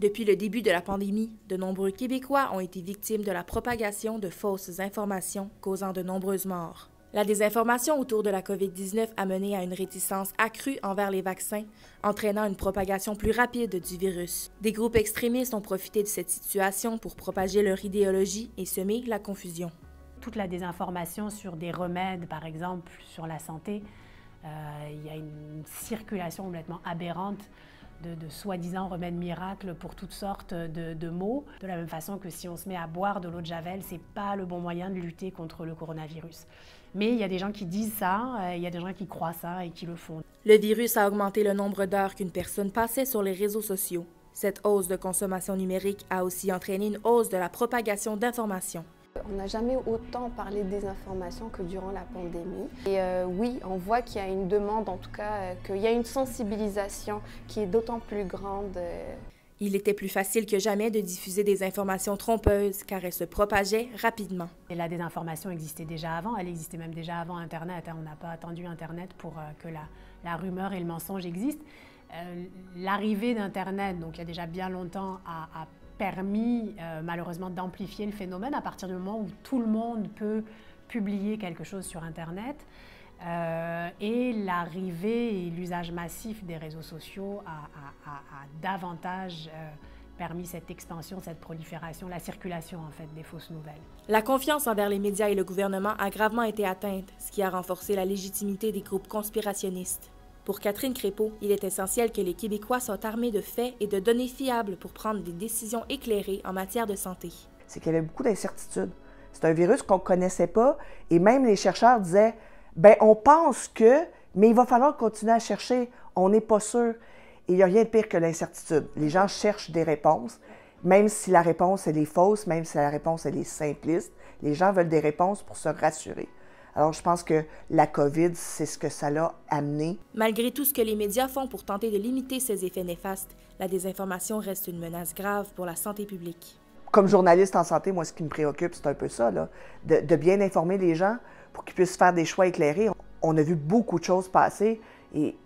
Depuis le début de la pandémie, de nombreux Québécois ont été victimes de la propagation de fausses informations causant de nombreuses morts. La désinformation autour de la COVID-19 a mené à une réticence accrue envers les vaccins, entraînant une propagation plus rapide du virus. Des groupes extrémistes ont profité de cette situation pour propager leur idéologie et semer la confusion. Toute la désinformation sur des remèdes, par exemple, sur la santé, il y a une circulation complètement aberrante de soi-disant remèdes miracles pour toutes sortes de maux. De la même façon que si on se met à boire de l'eau de Javel, c'est pas le bon moyen de lutter contre le coronavirus. Mais il y a des gens qui disent ça, il y a des gens qui croient ça et qui le font. Le virus a augmenté le nombre d'heures qu'une personne passait sur les réseaux sociaux. Cette hausse de consommation numérique a aussi entraîné une hausse de la propagation d'informations. On n'a jamais autant parlé de désinformation que durant la pandémie. Et oui, on voit qu'il y a une demande, en tout cas, qu'il y a une sensibilisation qui est d'autant plus grande. Il était plus facile que jamais de diffuser des informations trompeuses car elles se propageaient rapidement. Et la désinformation existait déjà avant, elle existait même déjà avant Internet. On n'a pas attendu Internet pour que la rumeur et le mensonge existent. L'arrivée d'Internet, donc il y a déjà bien longtemps, a permis malheureusement d'amplifier le phénomène à partir du moment où tout le monde peut publier quelque chose sur Internet. Et l'arrivée et l'usage massif des réseaux sociaux a davantage permis cette expansion, cette prolifération, la circulation en fait des fausses nouvelles. La confiance envers les médias et le gouvernement a gravement été atteinte, ce qui a renforcé la légitimité des groupes conspirationnistes. Pour Catherine Crépeau, il est essentiel que les Québécois soient armés de faits et de données fiables pour prendre des décisions éclairées en matière de santé. C'est qu'il y avait beaucoup d'incertitudes. C'est un virus qu'on ne connaissait pas et même les chercheurs disaient « bien, on pense que, mais il va falloir continuer à chercher, on n'est pas sûr ». Et il n'y a rien de pire que l'incertitude. Les gens cherchent des réponses, même si la réponse elle est fausse, même si la réponse elle est simpliste. Les gens veulent des réponses pour se rassurer. Alors, je pense que la COVID, c'est ce que ça l'a amené. Malgré tout ce que les médias font pour tenter de limiter ces effets néfastes, la désinformation reste une menace grave pour la santé publique. Comme journaliste en santé, moi, ce qui me préoccupe, c'est un peu ça, là, de bien informer les gens pour qu'ils puissent faire des choix éclairés. On a vu beaucoup de choses passer et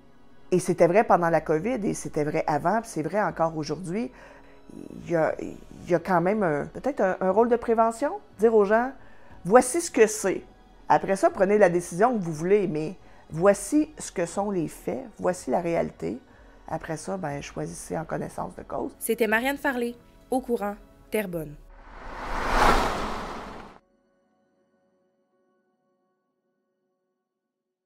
c'était vrai pendant la COVID et c'était vrai avant, puis c'est vrai encore aujourd'hui. Il y a quand même peut-être un rôle de prévention, dire aux gens, voici ce que c'est. Après ça, prenez la décision que vous voulez, mais voici ce que sont les faits, voici la réalité. Après ça, choisissez en connaissance de cause. C'était Marianne Farley, Au courant, Terrebonne.